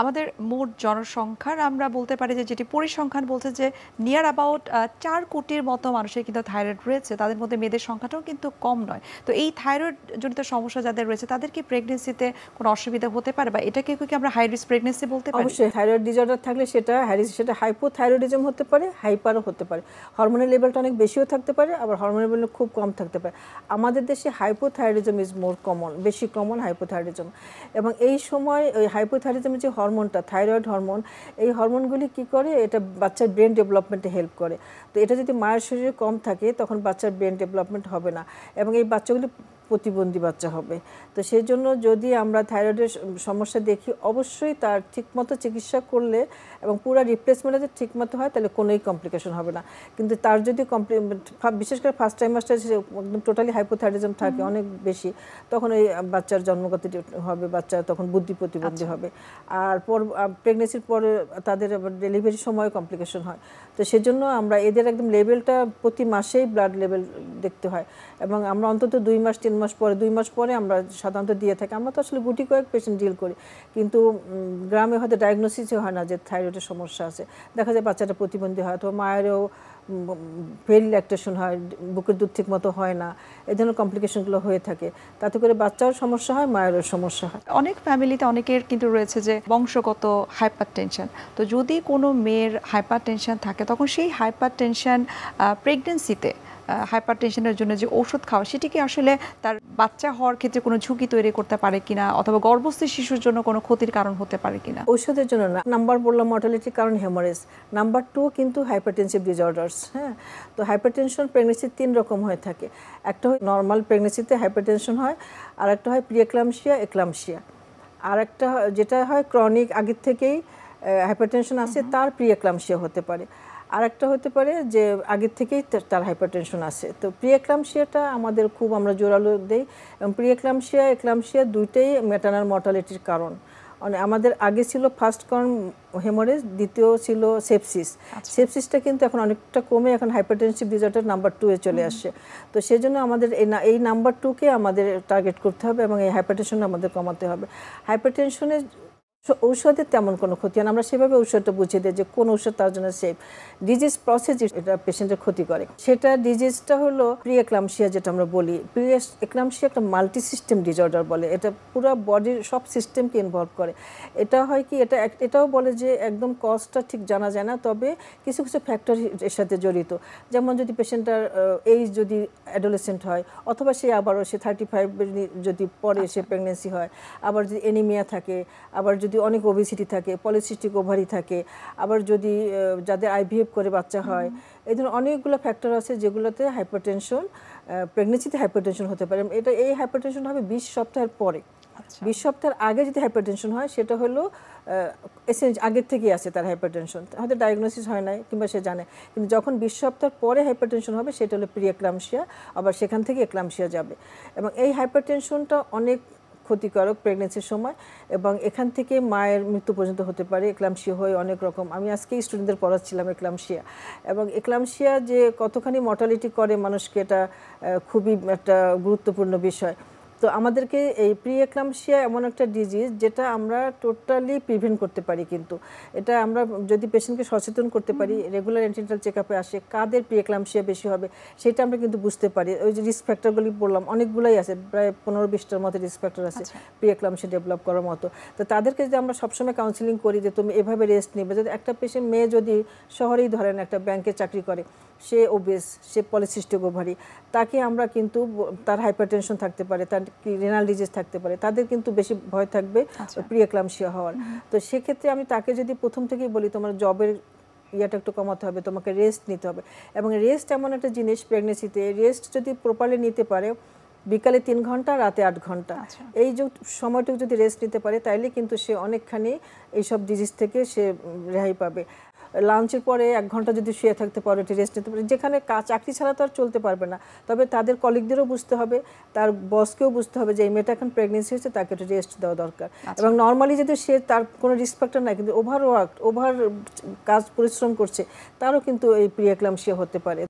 আমাদের মোট জনসংখ্যার আমরা বলতে পারি যে যেটি পরিসংখ্যান বলছে যে নিয়ার অ্যাবাউট 4 কোটির মতো মানুষের কিন্তু থাইরয়েড রয়েছে, তাদের মধ্যে মেয়েদের সংখ্যাটাও কিন্তু কম নয়। তো এই থাইরয়েড জনিত সমস্যা যাদের রয়েছে তাদের কি প্রেগন্যান্সিতে কোনো অসুবিধা হতে পারে, বা এটাকে কি আমরা হাই রিস্ক প্রেগন্যান্সি বলতে পারি? অবশ্যই থাইরয়েড ডিসঅর্ডার থাকলে সেটা হাইপোথাইরয়েডিজম হতে পারে, হাইপারও হতে পারে। হরমোনের লেভেলটা অনেক বেশিও থাকতে পারে, আবার হরমোনের লেভেল খুব কম থাকতে পারে। আমাদের দেশে হাইপোথাইরয়েডিজম ইজ মোর কমন, বেশি কমন হাইপোথাইরয়েডিজম। এবং এই সময় ওই হাইপোথাইরয়েডিজমের যে হরমোনটা, থাইরয়েড হরমোন, এই হরমোনগুলি কি করে, এটা বাচ্চার ব্রেন ডেভেলপমেন্টে হেল্প করে। তো এটা যদি মায়ের শরীরে কম থাকে তখন বাচ্চার ব্রেন ডেভেলপমেন্ট হবে না, এবং এই বাচ্চাগুলি প্রতিবন্ধী বাচ্চা হবে। তো সেই জন্য যদি আমরা থাইরয়েডের সমস্যা দেখি, অবশ্যই তার ঠিকমতো চিকিৎসা করলে এবং পুরো রিপ্লেসমেন্ট যদি ঠিকমতো হয় তাহলে কোনোই কমপ্লিকেশন হবে না। কিন্তু তার যদি বিশেষ করে ফার্স্ট টাইমার্সটা একদম টোটালি হাইপোথাইরয়েডিজম থাকে অনেক বেশি, তখন এই বাচ্চার জন্মগত হবে, বাচ্চা তখন বুদ্ধি প্রতিবন্ধী হবে। আর প্রেগনেন্সির পরে তাদের আবার ডেলিভারির সময় কমপ্লিকেশন হয়। তো সেজন্য আমরা এদের একদম লেভেলটা প্রতি মাসেই ব্লাড লেভেল দেখতে হয়, এবং আমরা অন্তত 2 মাস 3 মাস পরে, 2 মাস পরে আমরা সাধারণত দিয়ে থাকি। আমরা তো আসলে গুটি কয়েক পেশেন্ট ডিল করি, কিন্তু গ্রামে হয়তো ডায়াগনোসিসই হয় না যে থাইরয়েডের সমস্যা আছে। দেখা যায় বাচ্চাটা প্রতিবন্ধী হয়, অথবা মায়েরও ভেরি ল্যাকটেশন হয়, বুকের দুধ ঠিক মতো হয় না, এই ধরনের কমপ্লিকেশনগুলো হয়ে থাকে। তাতে করে বাচ্চারও সমস্যা হয়, মায়েরও সমস্যা হয়। অনেক ফ্যামিলিতে অনেকের কিন্তু রয়েছে যে বংশগত হাইপার টেনশন। তো যদি কোনো মেয়ের হাইপার টেনশন থাকে তখন সেই হাইপার টেনশন প্রেগনেন্সিতে হাইপার টেনশনের জন্য যে ওষুধ খাওয়া, সেটি কি আসলে তার বাচ্চা হওয়ার ক্ষেত্রে কোনো ঝুঁকি তৈরি করতে পারে কিনা, অথবা গর্ভস্থ শিশুর জন্য কোনো ক্ষতির কারণ হতে পারে কিনা? ঔষধের জন্য না। নাম্বার বললাম মর্টালিটির কারণ হেমোরেজ, নাম্বার 2 কিন্তু হাইপারটেনসিভ ডিসঅর্ডার্স। হ্যাঁ, তো হাইপারটেনশন প্রেগনেন্সির 3 রকম হয়ে থাকে। একটা হয় নর্মাল প্রেগনেন্সিতে হাইপারটেনশন হয়, আর একটা হয় প্রিএক্লাম্পসিয়া, এক্লাম্পসিয়া, আর একটা যেটা হয় ক্রনিক আগের থেকেই হাইপারটেনশন আছে, তার প্রিএক্লাম্পসিয়া হতে পারে। আর একটা হতে পারে যে আগের থেকেই তার হাইপারটেনশন আছে। তো প্রিএক্লাম্পসিয়াটা আমাদের খুব আমরা জোরালো দেই, এবং প্রিএক্লাম্পসিয়া এক্লাম্পসিয়া দুইটাই ম্যাটারনাল মর্টালিটির কারণ। আমাদের আগে ছিল ফার্স্ট কারণ হেমোরেজ, দ্বিতীয় ছিল সেপসিস। সেপসিসটা কিন্তু এখন অনেকটা কমে এখন হাইপারটেনসিভ ডিসঅর্ডার নাম্বার 2 এ চলে আসছে। তো সেই জন্য আমাদের এই নাম্বার 2কে আমাদের টার্গেট করতে হবে, এবং এই হাইপারটেনশন আমাদের কমাতে হবে। হাইপারটেনশনের ঔষধের তেমন কোনো ক্ষতি হয় না, আমরা সেভাবে ঔষধটা বুঝিয়ে দিই যে কোন ঔষধ তার জন্য সেফ। ডিজিজ প্রসেস এটা পেশেন্টের ক্ষতি করে, সেটা ডিজিজটা হলো প্রিএক্লাম্পসিয়া, যেটা আমরা বলি। প্রিএক্লাম্পসিয়া একটা মাল্টি সিস্টেম ডিসঅর্ডার বলে, এটা পুরো বডির সব সিস্টেমকে ইনভলভ করে। এটা হয় কি, এটাও বলে যে একদম কজটা ঠিক জানা যায় না, তবে কিছু কিছু ফ্যাক্টর এর সাথে জড়িত। যেমন যদি পেশেন্টটার এইজ যদি অ্যাডোলেসেন্ট হয়, অথবা সে আবারও 35 যদি পরে সে প্রেগনেন্সি হয়, আবার যদি এনিমিয়া থাকে, আবার যদি অনেক ওবেসিটি থাকে, পলিসিস্টিক ওভারি থাকে, আবার যদি যাদের আইভিএফ করে বাচ্চা হয়, এই ধরনের অনেকগুলো ফ্যাক্টর আছে যেগুলোতে হাইপারটেনশন, প্রেগনেন্সিতে হাইপারটেনশন হতে পারে। এই হাইপারটেনশন হবে 20 সপ্তাহের পরে। 20 সপ্তাহের আগে যদি হাইপারটেনশন হয়, সেটা হলো আগের থেকেই আছে তার হাইপারটেনশন, হয়তো ডায়াগনোসিস হয় নাই কিংবা সে জানে। কিন্তু যখন 20 সপ্তাহ পরে হাইপারটেনশন হবে, সেটা হলো প্রিএক্লাম্পসিয়া, আবার সেখান থেকে এক্লাম্পসিয়া যাবে। এবং এই হাইপারটেনশনটা অনেক ক্ষতিকারক প্রেগনেন্সির সময়, এবং এখান থেকে মায়ের মৃত্যু পর্যন্ত হতে পারে। এক্লাম্পসিয়া হয়ে অনেক রকম, আমি আজকেই স্টুডেন্টদের পড়াচ্ছিলাম এক্লাম্পসিয়া, এবং এক্লাম্পসিয়া যে কতখানি মর্টালিটি করে মানুষকে, এটা খুবই একটা গুরুত্বপূর্ণ বিষয়। তো আমাদেরকে এই প্রিএক্লাম্পসিয়া এমন একটা ডিজিজ যেটা আমরা টোটালি প্রিভেন্ট করতে পারি, কিন্তু এটা আমরা যদি পেশেন্টকে সচেতন করতে পারি, রেগুলার অ্যান্টিনাটাল চেকআপে আসে, কাদের প্রিএক্লাম্পসিয়া বেশি হবে সেটা আমরা কিন্তু বুঝতে পারি। ওই যে রিস্ক ফ্যাক্টরগুলি বললাম, অনেকগুলোই আছে, প্রায় 15-20টার মতো রিস্ক ফ্যাক্টর আছে প্রিএক্লাম্পসিয়া ডেভেলপ করার মতো। তো তাদেরকে যদি আমরা সবসময় কাউন্সিলিং করি যে তুমি এভাবে রেস্ট নেবে, যদি একটা পেশেন্ট মেয়ে যদি শহরেই ধরেন একটা ব্যাংকে চাকরি করে, সে ওবেস, সে পলিসিস্টিক ওভারি, তাকে আমরা কিন্তু তার হাইপারটেনশন থাকতে পারে, তার রেনাল ডিজিজ থাকতে পারে, তাদের কিন্তু বেশি ভয় থাকবে প্রিএক্লাম্পসিয়া হওয়ার। তো সেক্ষেত্রে আমি তাকে যদি প্রথম থেকেই বলি তোমার জবের ইয়াটা একটু কমাতে হবে, তোমাকে রেস্ট নিতে হবে। এবং রেস্ট এমন একটা জিনিস প্রেগনেন্সিতে, রেস্ট যদি প্রপারলি নিতে পারে, বিকালে 3 ঘন্টা, রাতে 8 ঘন্টা, এই যে সময়টুকু যদি রেস্ট নিতে পারে, তাইলে কিন্তু সে অনেকখানি এইসব ডিজিজ থেকে সে রেহাই পাবে। লাঞ্চের পরে 1 ঘন্টা যদি শুয়ে থাকতে পারে, রেস্ট নিতে পারে, যেখানে চাকরি ছাড়া তো আর চলতে পারবে না, তবে তাদের কলিগদেরও বুঝতে হবে, তার বসকেও বুঝতে হবে যে এই মেয়েটা এখন প্রেগনেন্সি হয়েছে, তাকে একটু রেস্ট দেওয়া দরকার। এবং নর্মালি যদি সে তার কোনো রিস্ক ফ্যাক্টর নাই, কিন্তু ওভার কাজ পরিশ্রম করছে, তারও কিন্তু এই প্রিএক্লাম্পসিয়া হতে পারে।